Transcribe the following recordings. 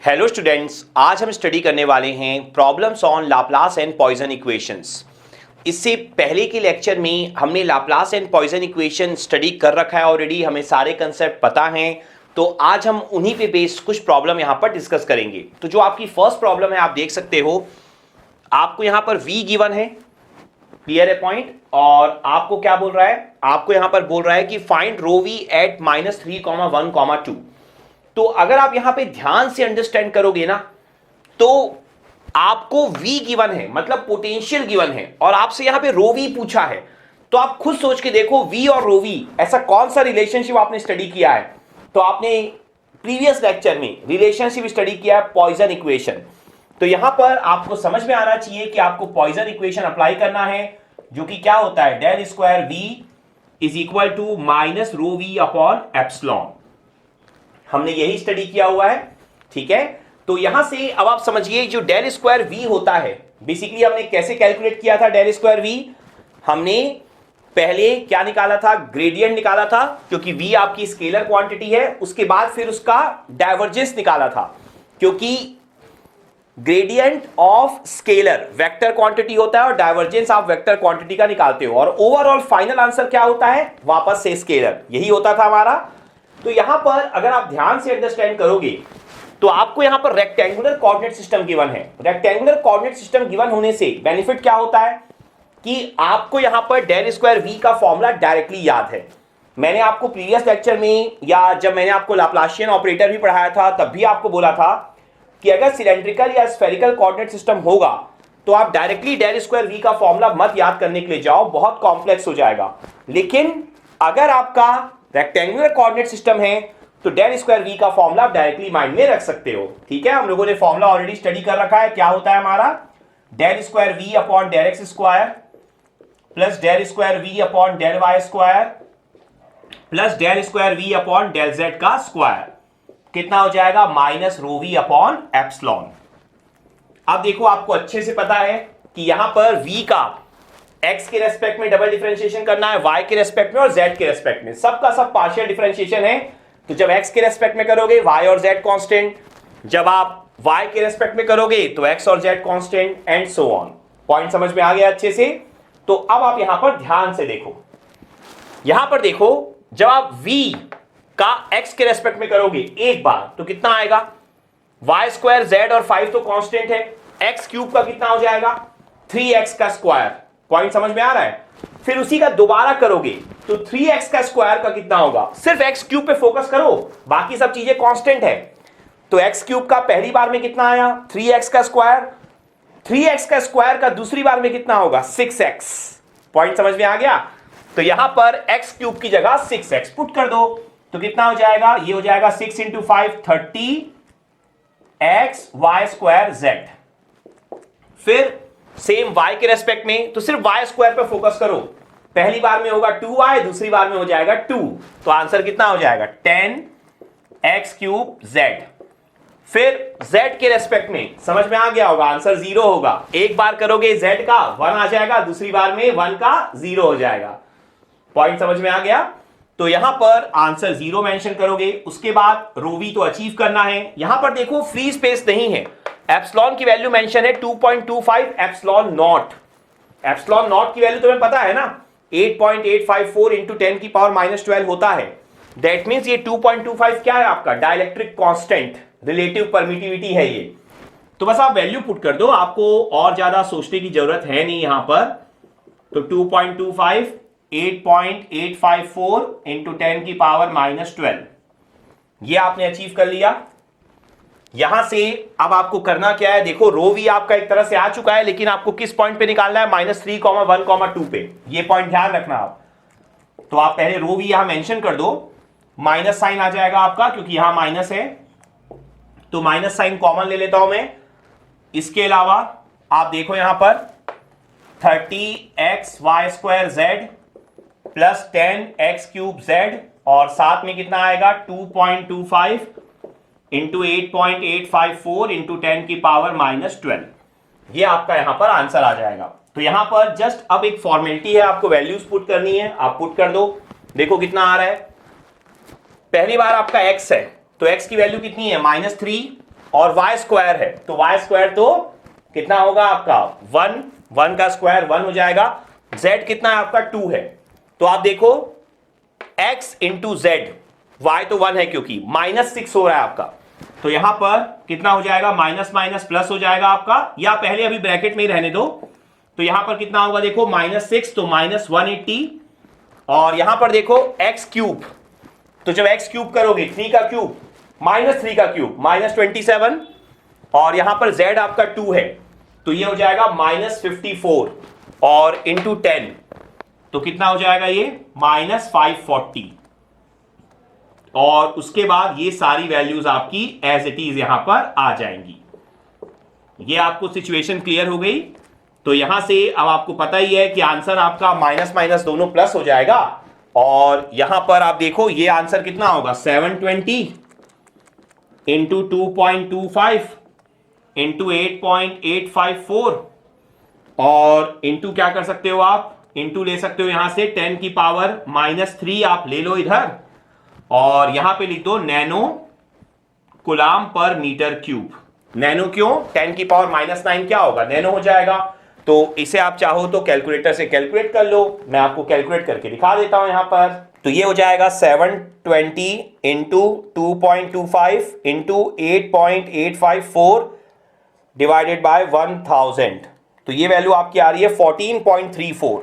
Hello students, आज हम study करने वाले हैं problems on Laplace and Poisson equations. इससे पहले के लेक्चर में हमने Laplace and Poisson equation study कर रखा है ऑलरेडी, हमें सारे कंसेप्ट पता हैं। तो आज हम उन्हीं पे बेस्ड कुछ प्रॉब्लम यहाँ पर डिस्कस करेंगे। तो जो आपकी फर्स्ट प्रॉब्लम है, आप देख सकते हो, आपको यहाँ पर v गिवन है, क्लियर है पॉइंट। और आपको क्या बोल रहा है, आपको यहाँ पर बोल रहा है कि फाइंड रो v एट -3, 1, 2। तो अगर आप यहां पे ध्यान से अंडरस्टैंड करोगे ना, तो आपको v गिवन है, मतलब पोटेंशियल गिवन है, और आपसे यहां पे रो v पूछा है। तो आप खुद सोच के देखो, v और रो v ऐसा कौन सा रिलेशनशिप आपने स्टडी किया है। तो आपने प्रीवियस लेक्चर में रिलेशनशिप स्टडी किया है पॉइसन इक्वेशन। तो यहां पर आपको समझ में आना चाहिए कि आपको पॉइसन इक्वेशन अप्लाई करना है, जो कि क्या होता है, del square v is equal to minus rho v upon epsilon. हमने यही स्टडी किया हुआ है, ठीक है। तो यहां से अब आप समझिए, जो डेल स्क्वायर v होता है, बेसिकली हमने कैसे कैलकुलेट किया था डेल स्क्वायर v। हमने पहले क्या निकाला था, ग्रेडियंट निकाला था, क्योंकि v आपकी स्केलर क्वांटिटी है। उसके बाद फिर उसका डाइवर्जेंस निकाला था, क्योंकि gradient of scalar vector quantity होता है और डाइवर्जेंस आप वेक्टर क्वांटिटी का निकालते हो, और ओवरऑल फाइनल आंसर क्या होता है, वापस से स्केलर। यही होता था हमारा। तो यहां पर अगर आप ध्यान से अंडरस्टैंड करोगे, तो आपको यहां पर रेक्टेंगुलर कोऑर्डिनेट सिस्टम गिवन है। रेक्टेंगुलर कोऑर्डिनेट सिस्टम गिवन होने से बेनिफिट क्या होता है कि आपको यहां पर डेल स्क्वायर v का फॉर्मूला डायरेक्टली याद है। मैंने आपको प्रीवियस लेक्चर में, या जब मैंने आपको लाप्लासियन ऑपरेटर भी पढ़ाया था, तब भी आपको बोला था कि अगर सिलेंड्रिकल या स्फेरिकल कोऑर्डिनेट सिस्टम होगा, तो आप डायरेक्टली डेल स्क्वायर v का फॉर्मूला मत याद करने के लिए जाओ, बहुत कॉम्प्लेक्स हो जाएगा। लेकिन अगर आपका रेक्टेंगुलर कोऑर्डिनेट सिस्टम है, तो डेल स्क्वायर v का फॉर्मूला आप डायरेक्टली माइंड में रख सकते हो, ठीक है। हम लोगों ने फॉर्मूला ऑलरेडी स्टडी कर रखा है। क्या होता है हमारा, del square v upon del x square plus del square v upon del y square plus del square v upon del z का स्क्वायर। कितना हो जाएगा, minus rho v upon epsilon. अब देखो, आपको अच्छे से पता है कि यहां पर v का x के रेस्पेक्ट में डबल डिफरेंशिएशन करना है, y के रेस्पेक्ट में और z के रेस्पेक्ट में। सबका सब पार्शियल डिफरेंशिएशन है। तो जब x के रेस्पेक्ट में करोगे y और z कांस्टेंट, जब आप y के रेस्पेक्ट में करोगे तो x और z constant, and so on. Point समझ में आ गया अच्छे से। तो अब आप यहां पर ध्यान से देखो, यहां पर देखो, जब आप v का x के रेस्पेक्ट में करोगे एक बार, तो कितना आएगा, y स्क्वायर z और 5 तो कांस्टेंट है, x क्यूब का कितना हो जाएगा, 3x का स्क्वायर। पॉइंट समझ में आ रहा है। फिर उसी का दोबारा करोगे तो 3x का स्क्वायर का कितना होगा, सिर्फ x क्यूब पे फोकस करो, बाकी सब चीजें कांस्टेंट है। तो x क्यूब का पहली बार में कितना आया, 3x का स्क्वायर। 3x का स्क्वायर का दूसरी बार में कितना होगा, 6x। पॉइंट समझ में आ गया। तो यहां पर x क्यूब की जगह 6x पुट कर दो, तो कितना हो जाएगा, ये हो जाएगा 6 × 5 30x y स्क्वायर z। फिर सेम y के रेस्पेक्ट में, तो सिर्फ y स्क्वायर पे फोकस करो। पहली बार में होगा 2y, दूसरी बार में हो जाएगा 2। तो आंसर कितना हो जाएगा, 10x³ z। फिर z के रेस्पेक्ट में समझ में आ गया होगा, आंसर 0 होगा। एक बार करोगे z का 1 आ जाएगा, दूसरी बार में 1 का 0 हो जाएगा। पॉइंट समझ में आ गया। तो यहां पर आंसर 0 मेंशन करोगे। उसके बाद रो v तो अचीव करना है। यहां पर देखो, फ्री स्पेस नहीं है, एप्सिलॉन की वैल्यू मेंशन है 2.25 एप्सिलॉन नॉट। एप्सिलॉन नॉट की वैल्यू तुम्हें पता है ना, 8.854 इंटू 10 की पावर -12 होता है। दैट मींस ये 2.25 क्या है, आपका डाइलेक्ट्रिक कांस्टेंट, रिलेटिव परमिटिविटी है ये। तो बस आप वैल्यू पुट कर दो, आपको और ज्यादा सोचने की जरूरत है नहीं यहां पर। तो 2.25 8.854 इंटू 10 की पावर -12, ये आपने अचीव कर लिया। यहां से अब आपको करना क्या है, देखो, रो v आपका एक तरह से आ चुका है, लेकिन आपको किस पॉइंट पे निकालना है, -3, 1, 2 पे। ये पॉइंट ध्यान रखना आप। तो आप पहले रो v यहां मेंशन कर दो, माइनस साइन आ जाएगा आपका, क्योंकि यहां माइनस है, तो माइनस साइन कॉमन ले लेता हूं मैं। इसके अलावा आप देखो यहां पर 30x y square z plus 10x³ z, और साथ में कितना आएगा, 2.25 इंटू 8.854 इंटू 10 की पावर -12। ये आपका यहां पर आंसर आ जाएगा। तो यहां पर जस्ट अब एक फॉर्मेलिटी है, आपको वैल्यूज पुट करनी है, आप पुट कर दो। देखो कितना आ रहा है, पहली बार आपका x है, तो x की वैल्यू कितनी है, -3, और y स्क्वायर है, तो y स्क्वायर तो कितना होगा आपका 1, 1 का स्क्वायर 1 हो जाएगा। z कितना है आपका 2 है, तो आप देखो x इंटू जेड, y तो 1 है क्योंकि -6 हो रहा है आपका, तो यहां पर कितना हो जाएगा, माइनस माइनस प्लस हो जाएगा आपका, या पहले अभी ब्रैकेट में ही रहने दो, तो यहां पर कितना होगा देखो -6 तो -180, और यहां पर देखो x क्यूब, तो जब x क्यूब करोगे 3 का क्यूब -3 का क्यूब -27, और यहां पर z आपका 2 है, तो ये हो जाएगा -54 और इंटू 10, तो कितना हो जाएगा ये -540, और उसके बाद ये सारी वैल्यूज आपकी एज इट इज यहां पर आ जाएंगी। ये आपको सिचुएशन क्लियर हो गई। तो यहां से अब आपको पता ही है कि आंसर आपका माइनस माइनस दोनों प्लस हो जाएगा, और यहां पर आप देखो ये आंसर कितना होगा 720 इंटू 2.25 इंटू 8.854, और इंटू क्या कर सकते हो आप, इंटू ले सकते हो यहां से 10 की पावर -3 आप ले लो इधर, और यहां पे लिख दो नैनो कुलाम पर मीटर क्यूब। नैनो क्यों, 10 की पावर -9 क्या होगा, नैनो हो जाएगा। तो इसे आप चाहो तो कैलकुलेटर से कैलकुलेट कर लो, मैं आपको कैलकुलेट करके दिखा देता हूं यहां पर। तो ये हो जाएगा 720 इंटू 2.25 इंटू 8.854 डिवाइडेड बाय 1000, तो ये वैल्यू आपकी आ रही है 14.34।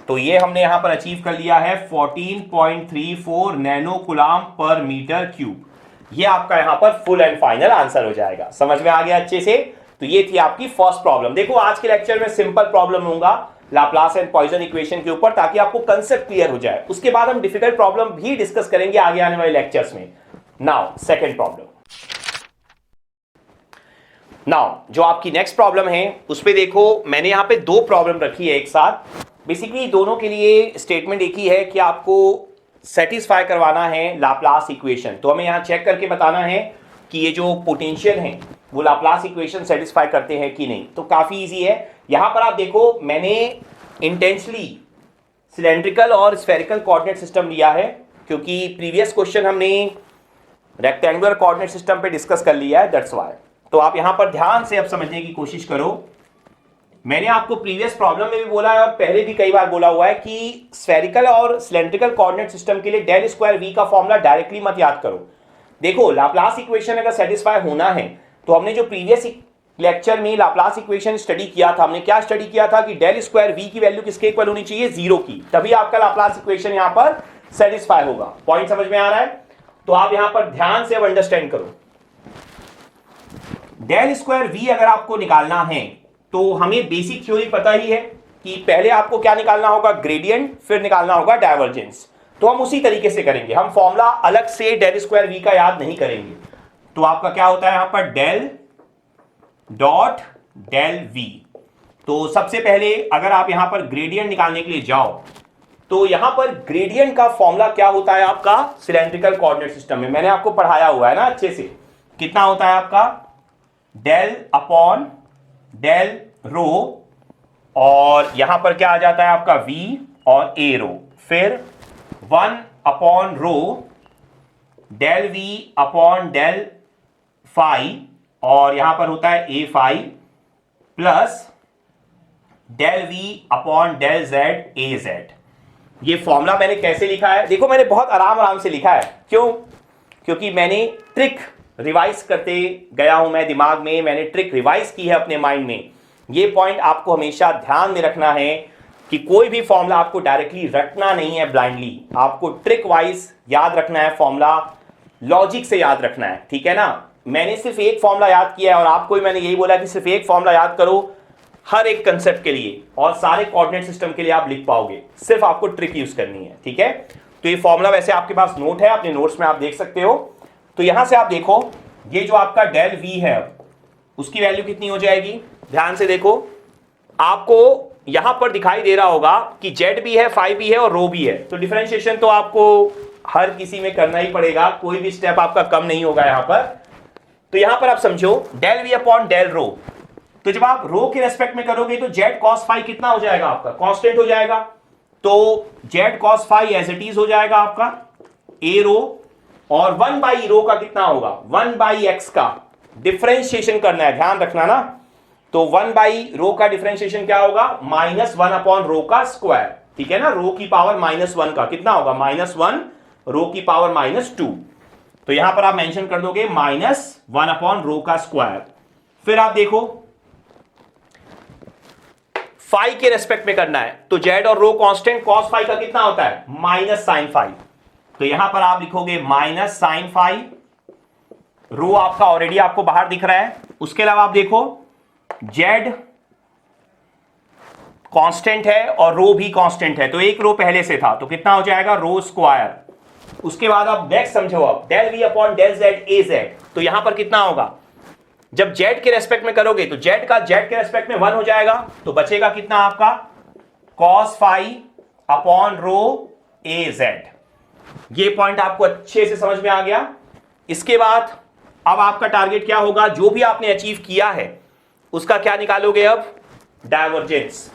तो ये हमने यहां पर अचीव कर लिया है 14.34 नैनो कूलम पर मीटर क्यूब। ये आपका यहां पर फुल एंड फाइनल आंसर हो जाएगा। समझ में आ गया अच्छे से? तो ये थी आपकी फर्स्ट प्रॉब्लम। देखो आज के लेक्चर में सिंपल प्रॉब्लम होगा लाप्लास एंड पॉइसन इक्वेशन के ऊपर, ताकि आपको कंसेप्ट क्लियर हो जाए। उसके बाद हम डिफिकल्ट प्रॉब्लम भी डिस्कस करेंगे आगे आने वाले लेक्चर्स में। Now second problem. नाउ जो आपकी नेक्स्ट प्रॉब्लम है उस पे देखो, मैंने यहां पे दो प्रॉब्लम रखी है एक साथ। बेसिकली दोनों के लिए स्टेटमेंट एक ही है कि आपको सेटिस्फाई करवाना है लाप्लास इक्वेशन। तो हमें यहां चेक करके बताना है कि ये जो पोटेंशियल है वो लाप्लास इक्वेशन सेटिस्फाई करते हैं कि नहीं। तो काफी इजी है। यहां पर आप देखो, मैंने इंटेंशनली सिलेंड्रिकल और स्फेरिकल कोऑर्डिनेट सिस्टम लिया है, क्योंकि प्रीवियस क्वेश्चन हमने रेक्टेंगुलर कोऑर्डिनेट सिस्टम पे डिस्कस कर लिया है, दैट्स व्हाई। तो आप यहां पर ध्यान से अब समझने की कोशिश करो। मैंने आपको प्रीवियस प्रॉब्लम में भी बोला है और पहले भी कई बार बोला हुआ है कि स्फेरिकल और सिलेंड्रिकल कोऑर्डिनेट सिस्टम के लिए डेल स्क्वायर वी का फॉर्मूला डायरेक्टली मत याद करो। देखो, लाप्लास इक्वेशन अगर सेटिस्फाई होना है तो हमने जो प्रीवियस लेक्चर में लाप्लास इक्वेशन स्टडी किया था, हमने क्या स्टडी किया था कि डेल स्क्वायर वी की वैल्यू किसके इक्वल होनी चाहिए, 0 की, तभी आपका लाप्लास इक्वेशन यहां पर सेटिस्फाई होगा। पॉइंट समझ में आ रहा है? तो आप यहां पर ध्यान से अब अंडरस्टैंड करो। डेल स्क्वायर वी अगर आपको निकालना है तो हमें बेसिक थ्योरी पता ही है कि पहले आपको क्या निकालना होगा, ग्रेडियंट, फिर निकालना होगा डाइवर्जेंस। तो हम उसी तरीके से करेंगे, हम फॉर्मूला अलग से डेल स्क्वायर वी का याद नहीं करेंगे। तो आपका क्या होता है यहां पर, डेल डॉट डेल वी। तो सबसे पहले अगर आप यहां पर ग्रेडियंट निकालने के लिए जाओ तो यहां पर ग्रेडियंट का फॉर्मूला क्या होता है आपका सिलेंड्रिकल कोऑर्डिनेट सिस्टम में, मैंने आपको पढ़ाया हुआ है ना अच्छे से। कितना होता है आपका, डेल अपॉन डेल रो, और यहां पर क्या आ जाता है आपका v और a रो, फिर 1 upon rho del v upon del phi, और यहां पर होता है a phi, plus del v upon del z a z। ये फॉर्मूला मैंने कैसे लिखा है, देखो मैंने बहुत आराम से लिखा है। क्यों? क्योंकि मैंने ट्रिक रिवाइज करते गया हूं, मैं दिमाग में मैंने ट्रिक रिवाइज की है अपने माइंड में। ये पॉइंट आपको हमेशा ध्यान में रखना है कि कोई भी फॉर्मूला आपको डायरेक्टली रटना नहीं है ब्लाइंडली, आपको ट्रिक वाइज याद रखना है, फॉर्मूला लॉजिक से याद रखना है, ठीक है ना। मैंने सिर्फ एक फॉर्मूला याद किया है और आपको मैंने यही बोला कि सिर्फ एक फॉर्मूला याद करो हर एक कंसेप्ट के लिए, और सारे कोऑर्डिनेट सिस्टम के लिए आप लिख पाओगे, सिर्फ आपको ट्रिक यूज करनी है, ठीक है। तो ये फॉर्मूला वैसे आपके पास नोट है, अपने नोट्स में आप देख सकते हो। तो यहां से आप देखो, ये जो आपका डेल वी है उसकी वैल्यू कितनी हो जाएगी, ध्यान से देखो। आपको यहां पर दिखाई दे रहा होगा कि जेड भी है, फाई भी है और रो भी है। तो डिफरेंशिएशन तो आपको हर किसी में करना ही पड़ेगा, कोई भी स्टेप आपका कम नहीं होगा यहां पर। तो यहां पर आप समझो del v upon del rho, तो जब आप रो के रेस्पेक्ट में करोगे तो जेड कॉस फाई कितना हो जाएगा आपका, कांस्टेंट हो जाएगा। तो z cos phi as it is हो जाएगा आपका ए रो, और 1 बाई रो का कितना होगा, 1 बाई एक्स का, डिफरेंशिएशन करना है, ध्यान रखना ना। तो 1/रो का डिफरेंशिएशन क्या होगा, -1/रो का स्क्वायर, ठीक है ना। रो की पावर -1 का कितना होगा, -1, रो की पावर -2। तो यहां पर आप मेंशन कर दोगे -1/रो का स्क्वायर। फिर आप देखो फाई के रेस्पेक्ट में करना है, तो जेड और रो कांस्टेंट, कॉस फाई का कितना होता है, -sin फाई। तो यहां पर आप लिखोगे -sin फाई, रो आपका ऑलरेडी आपको बाहर दिख रहा है। उसके अलावा आप देखो जेड कांस्टेंट है और रो भी कांस्टेंट है, तो एक रो पहले से था, तो कितना हो जाएगा, रो स्क्वायर। उसके बाद आप नेक्स्ट समझो, अब del v upon del z a z, तो यहां पर कितना होगा, जब जेड के रेस्पेक्ट में करोगे तो जेड का जेड के रेस्पेक्ट में 1 हो जाएगा, तो बचेगा कितना आपका, cos phi upon row a z. ये पॉइंट आपको अच्छे से समझ में आ गया। इसके बाद अब आपका टारगेट क्या होगा, जो भी आपने अचीव किया है उसका क्या निकालोगे, अब डायवर्जेंस।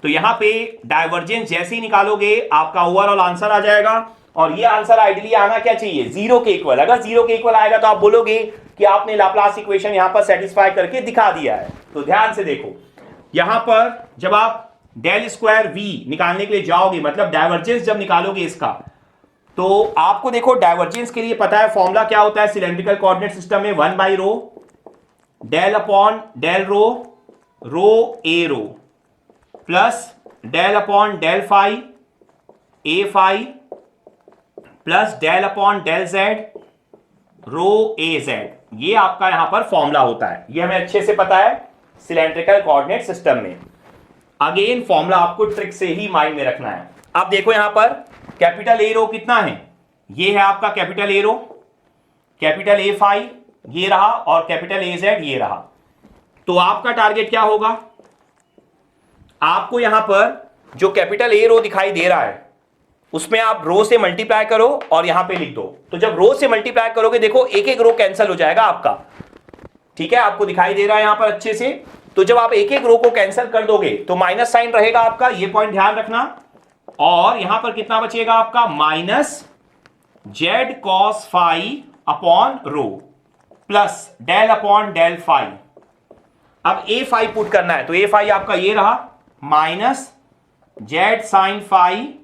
तो यहां पे डायवर्जेंस जैसे ही निकालोगे आपका ओवरऑल आंसर आ जाएगा, और ये आंसर आइडियली आना क्या चाहिए, 0 के इक्वल। अगर 0 के इक्वल आएगा तो आप बोलोगे कि आपने लाप्लास इक्वेशन यहां पर सेटिस्फाई करके दिखा दिया है। तो ध्यान से देखो, यहां पर जब आप डेल स्क्वायर वी निकालने के लिए जाओगे, मतलब डायवर्जेंस जब निकालोगे इसका, तो आपको देखो डायवर्जेंस के लिए पता है फॉर्मूला क्या होता है सिलेंड्रिकल कोऑर्डिनेट सिस्टम में, 1/रो del upon del rho, rho a rho, plus del upon del phi a phi, plus del upon del z rho a z. ये आपका यहां पर फॉर्मूला होता है, ये हमें अच्छे से पता है सिलेंड्रिकल कोऑर्डिनेट सिस्टम में। अगेन फॉर्मूला आपको ट्रिक से ही माइंड में रखना है। अब देखो यहां पर कैपिटल ए रो कितना है, ये है आपका capital a rho, capital a phi ये रहा, और कैपिटल ए जेड ये रहा। तो आपका टारगेट क्या होगा, आपको यहां पर जो कैपिटल ए रो दिखाई दे रहा है उसमें आप रो से मल्टीप्लाई करो और यहां पे लिख दो। तो जब रो से मल्टीप्लाई करोगे देखो एक एक रो कैंसिल हो जाएगा आपका, ठीक है, आपको दिखाई दे रहा है यहां पर अच्छे से। तो जब आप एक एक रो को कैंसिल कर दोगे तो माइनस साइन रहेगा आपका, ये पॉइंट ध्यान रखना। और यहां पर कितना बचेगा आपका, -z cos phi upon rho, plus del upon del phi. अब ए फाई पुट करना है, तो ए फाई आपका ये रहा, -z sin phi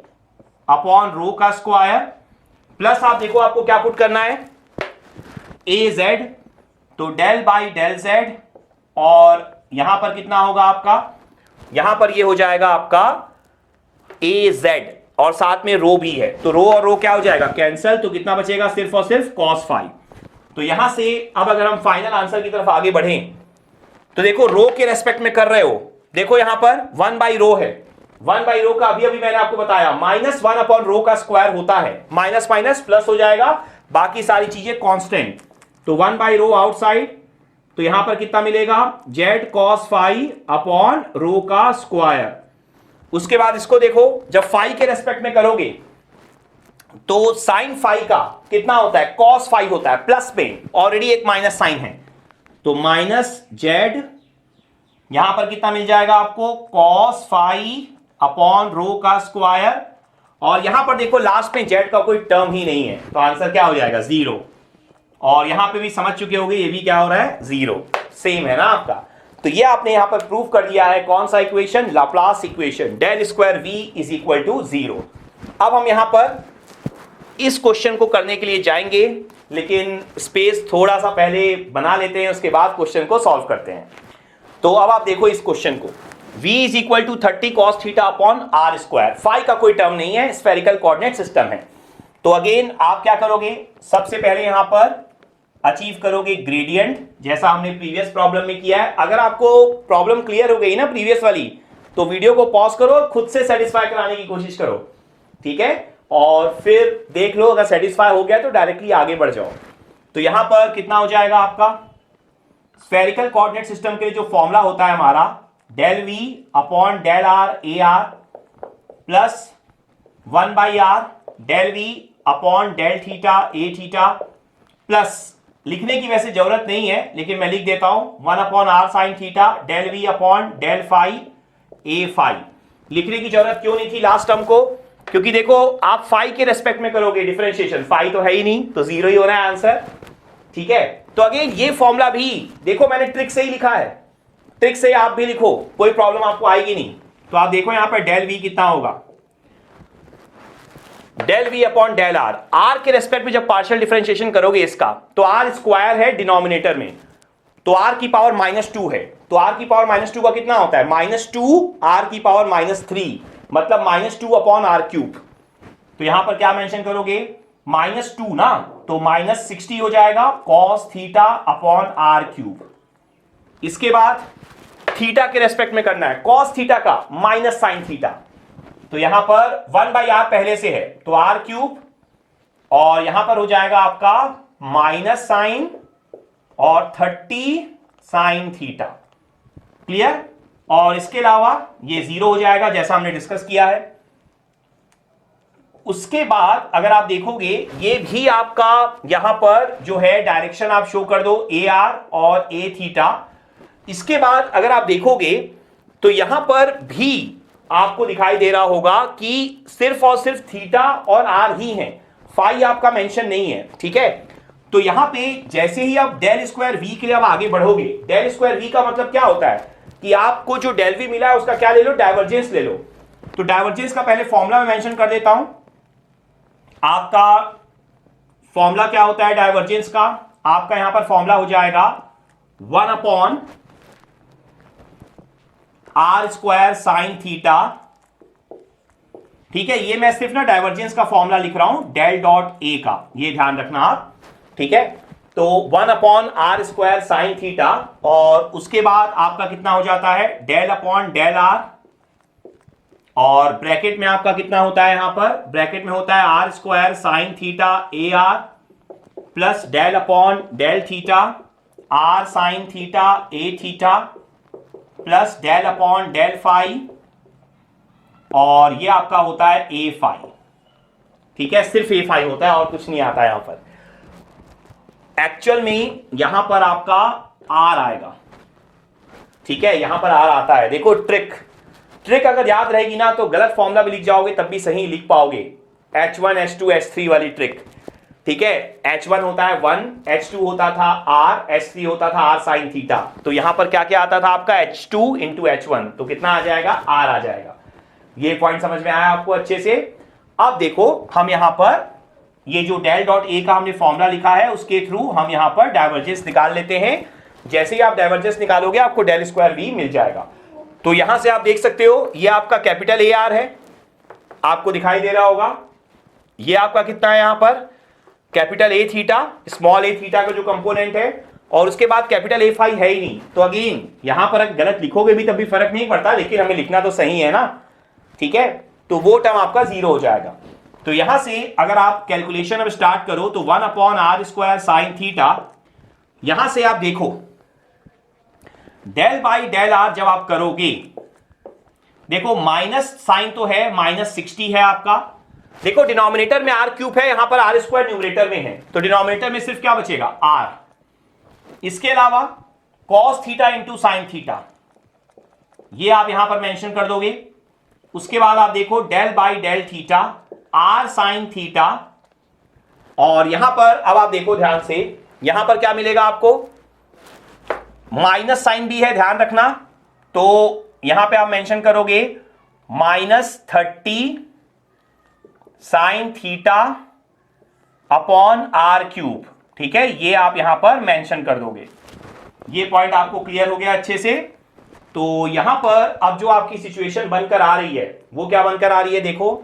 upon rho का स्क्वायर, प्लस आप देखो आपको क्या पुट करना है, ए जेड, तो डेल बाई डेल जेड, और यहां पर कितना होगा आपका, यहां पर ये हो जाएगा आपका ए जेड, और साथ में रो भी है, तो रो और रो क्या हो जाएगा, कैंसल। तो कितना बचेगा, सिर्फ और सिर्फ cos फाई। तो यहां से अब अगर हम फाइनल आंसर की तरफ आगे बढ़ें, तो देखो रो के रेस्पेक्ट में कर रहे हो, देखो यहां पर 1/रो है, 1/रो का अभी मैंने आपको बताया -1/रो का स्क्वायर होता है, माइनस माइनस प्लस हो जाएगा, बाकी सारी चीजें कांस्टेंट। तो 1/रो आउटसाइड, तो यहां पर कितना मिलेगा, z cos phi upon rho का स्क्वायर। उसके बाद इसको देखो, जब फाई के रेस्पेक्ट में करोगे तो साइन फाई का कितना होता है, cos फाई होता है, प्लस में ऑलरेडी एक माइनस साइन है, तो -z, यहां पर कितना मिल जाएगा आपको, cos फाई अपॉन रो का स्क्वायर, और यहां पर देखो लास्ट में z का कोई टर्म ही नहीं है, तो आंसर क्या हो जाएगा, 0। और यहां पे भी समझ चुके होंगे ये भी क्या हो रहा है, 0, सेम है ना आपका। तो ये आपने यहां पर प्रूव कर दिया है, कौन सा equation, Laplace equation, del square v is equal to 0। अब हम यहां पर इस क्वेश्चन को करने के लिए जाएंगे, लेकिन स्पेस थोड़ा सा पहले बना लेते हैं, उसके बाद क्वेश्चन को सॉल्व करते हैं। तो अब आप देखो इस क्वेश्चन को, v is equal to 30 cos theta upon r square, phi का कोई टर्म नहीं है, स्फेरिकल कोऑर्डिनेट सिस्टम है। तो अगेन आप क्या करोगे, सबसे पहले यहां पर अचीव करोगे ग्रेडियंट, जैसा हमने प्रीवियस प्रॉब्लम में किया है। अगर आपको प्रॉब्लम क्लियर हो गई ना प्रीवियस वाली, तो वीडियो को पॉज करो और खुद से सेटिस्फाई कराने की कोशिश करो, ठीक है, और फिर देख लो, अगर सेटिस्फाई हो गया तो डायरेक्टली आगे बढ़ जाओ। तो यहां पर कितना हो जाएगा आपका, स्फेरिकल कोऑर्डिनेट सिस्टम के लिए जो फॉर्मूला होता है हमारा, del v upon del r a r, plus 1/r del v upon del theta a theta, plus लिखने की वैसे जरूरत नहीं है, लेकिन मैं लिख देता हूं 1/r sine theta del v upon del phi a phi. लिखने की जरूरत क्यों नहीं थी लास्ट टर्म को, क्योंकि देखो आप फाई के रेस्पेक्ट में करोगे डिफरेंशिएशन, फाई तो है ही नहीं, तो 0 ही होना है आंसर। ठीक है, तो अगेन ये फॉर्मूला भी देखो मैंने ट्रिक से ही लिखा है, ट्रिक से आप भी लिखो, कोई प्रॉब्लम आपको आएगी नहीं। तो आप देखो यहां पर डेल वी कितना होगा, del v upon del r, r के रेस्पेक्ट में जब पार्शियल डिफरेंशिएशन करोगे इसका, तो आर स्क्वायर है डिनोमिनेटर में, तो आर की पावर -2 है, तो आर की पावर -2 का कितना होता है, -2 आर की पावर -3, मतलब -2 अपॉन आर क्यूब। तो यहां पर क्या मेंशन करोगे, -2 ना, तो -60 हो जाएगा cos theta upon r cube. इसके बाद थीटा के रेस्पेक्ट में करना है, कॉस थीटा का माइनस साइन थीटा, तो यहां पर 1/r पहले से है, तो आर क्यूब, और यहां पर हो जाएगा आपका माइनस साइन और 30 साइन थीटा। क्लियर? और इसके अलावा ये 0 हो जाएगा जैसा हमने डिस्कस किया है। उसके बाद अगर आप देखोगे ये भी आपका यहां पर जो है डायरेक्शन आप शो कर दो AR और A थीटा। इसके बाद अगर आप देखोगे तो यहां पर भी आपको दिखाई दे रहा होगा कि सिर्फ और सिर्फ थीटा और आर ही है, फाई आपका मेंशन नहीं है, ठीक है। तो यहां पे जैसे ही आप डेल स्क्वायर वी के लिए आप आगे बढ़ोगे, डेल स्क्वायर वी का मतलब क्या होता है कि आपको जो डेल वी मिला है उसका क्या ले लो, डाइवर्जेंस ले लो। तो डाइवर्जेंस का पहले फॉर्मूला में मेंशन कर देता हूं। आपका फॉर्मूला क्या होता है डाइवर्जेंस का, आपका यहां पर फॉर्मूला हो जाएगा 1 upon r square sine theta, ठीक है। ये मैं सिर्फ ना डाइवर्जेंस का फॉर्मूला लिख रहा हूं डेल डॉट ए का, ये ध्यान रखना आप, ठीक है। तो 1 upon r square sine theta, और उसके बाद आपका कितना हो जाता है डेल अपॉन डेल आर, और ब्रैकेट में आपका कितना होता है, यहां पर ब्रैकेट में होता है r square sine theta a r plus del upon del theta r sine theta a theta plus del upon del phi, और ये आपका होता है ए फाई, ठीक है। सिर्फ ए फाई होता है और कुछ नहीं आता यहां पर। एक्चुअल में यहां पर आपका आर आएगा, ठीक है, यहां पर आर आता है। देखो ट्रिक अगर याद रहेगी ना तो गलत फॉर्मूला भी लिख जाओगे तब भी सही लिख पाओगे। H1 H2 H3 वाली ट्रिक, ठीक है। H1 होता है 1, H2 होता था R, H3 होता था R साइन थीटा। तो यहां पर क्या क्या आता था आपका H2 इंटू H1, तो कितना आ जाएगा, R आ जाएगा। ये पॉइंट समझ में आया आपको अच्छे से। अब देखो हम यहां पर ये जो डेल डॉट ए का हमने फॉर्मूला लिखा है उसके थ्रू हम यहां पर डाइवर्जेंस निकाल लेते हैं। जैसे ही आप डाइवर्जेंस निकालोगे आपको डेल स्क्वायर वी मिल जाएगा। तो यहां से आप देख सकते हो ये आपका कैपिटल ए आर है, आपको दिखाई दे रहा होगा। ये आपका कितना है यहां पर capital A theta, small A theta का जो कंपोनेंट है, और उसके बाद कैपिटल ए फाई है ही नहीं। तो अगेन यहां पर गलत लिखोगे भी तब भी फर्क नहीं पड़ता, लेकिन हमें लिखना तो सही है ना, ठीक है। तो वो टर्म आपका 0 हो जाएगा। तो यहां से अगर आप कैलकुलेशन अब स्टार्ट करो तो 1 upon r square sine theta, यहां से आप देखो डेल बाई डेल आर जब आप करोगे, देखो माइनस साइन तो है, -60 है आपका। देखो डिनोमिनेटर में आर क्यूब है, यहां पर आर स्क्वायर न्यूमरेटर में है, तो डिनोमिनेटर में सिर्फ क्या बचेगा, आर। इसके अलावा cos theta into sine theta, ये आप यहां पर मेंशन कर दोगे। उसके बाद आप देखो del by del theta r sine theta, और यहां पर अब आप देखो ध्यान से, यहां पर क्या मिलेगा आपको, माइनस साइन भी है, ध्यान रखना। तो यहां पे आप मेंशन करोगे -30 sine theta upon r cube, ठीक है। ये आप यहां पर मेंशन कर दोगे। ये पॉइंट आपको क्लियर हो गया अच्छे से। तो यहां पर अब जो आपकी सिचुएशन बनकर आ रही है वो क्या बनकर आ रही है, देखो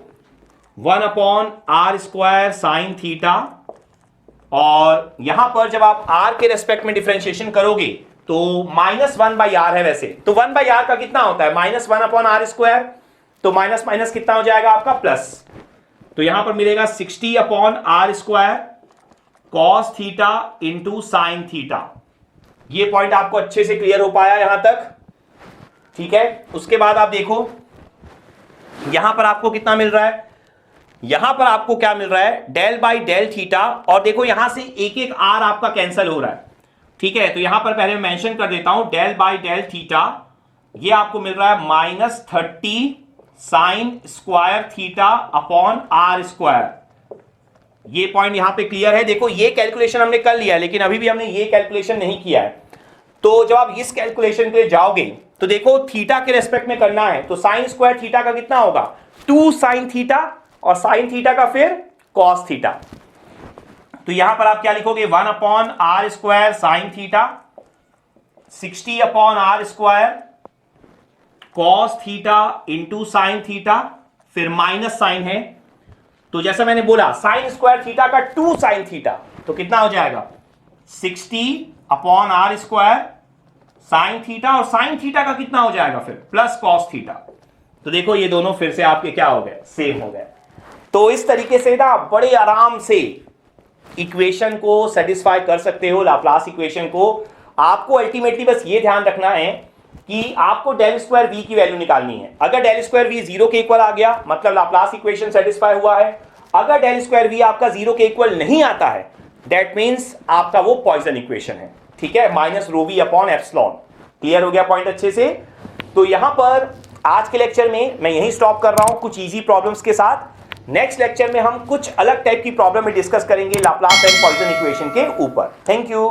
1 upon r square sine theta, और यहां पर जब आप आर के रेस्पेक्ट में डिफरेंशिएशन करोगे तो -1/r है वैसे, तो 1/r का कितना होता है, -1 अपॉन आर स्क्वायर, तो माइनस माइनस कितना हो जाएगा आपका प्लस। तो यहां पर मिलेगा 60 upon r square cos theta into sine theta. ये पॉइंट आपको अच्छे से क्लियर हो पाया यहां तक, ठीक है। उसके बाद आप देखो यहां पर आपको कितना मिल रहा है, यहां पर आपको क्या मिल रहा है, डेल बाई डेल थीटा, और देखो यहां से एक एक आर आपका कैंसिल हो रहा है, ठीक है। तो यहां पर पहले मेंशन कर देता हूं डेल बाई डेल थीटा, ये आपको मिल रहा है -30 sine square theta upon r square, ये पॉइंट यहां पे क्लियर है। देखो ये कैलकुलेशन हमने कर लिया है, लेकिन अभी भी हमने ये कैलकुलेशन नहीं किया है। तो जब आप इस कैलकुलेशन पे जाओगे तो देखो थीटा के रेस्पेक्ट में करना है, तो साइन स्क्वायर थीटा का कितना होगा 2 साइन थीटा, और साइन थीटा का फिर कॉस थीटा। तो यहां पर आप क्या लिखोगे 1 upon r square sine theta 60 upon r square cos theta into sine theta, फिर माइनस साइन है। तो जैसा मैंने बोला साइन स्क्वायर थीटा का 2 साइन थीटा, तो कितना हो जाएगा 60 upon r square sine theta, और साइन थीटा का कितना हो जाएगा फिर प्लस कॉस थीटा। तो देखो ये दोनों फिर से आपके क्या हो गए सेम हो गए। तो इस तरीके से ना बड़े आराम से इक्वेशन को सेटिस्फाई कर सकते हो, लाप्लास इक्वेशन को। आपको अल्टीमेटली बस ये ध्यान रखना है कि आपको डेल स्क्वायर वी की वैल्यू निकालनी है। अगर डेल स्क्वायर वी 0 के इक्वल आ गया मतलब लाप्लास इक्वेशन सेटिस्फाई हुआ है। अगर डेल स्क्वायर वी आपका 0 के इक्वल नहीं आता है दैट मींस आपका वो पॉइजन इक्वेशन है, ठीक है, minus rho v upon epsilon. Clear हो गया पॉइंट अच्छे से। तो यहां पर आज के लेक्चर में मैं यहीं स्टॉप कर रहा हूं कुछ इजी प्रॉब्लम्स के साथ। नेक्स्ट लेक्चर में हम कुछ अलग टाइप की प्रॉब्लम में डिस्कस करेंगे लाप्लास एंड पॉइजन इक्वेशन के ऊपर। Thank you.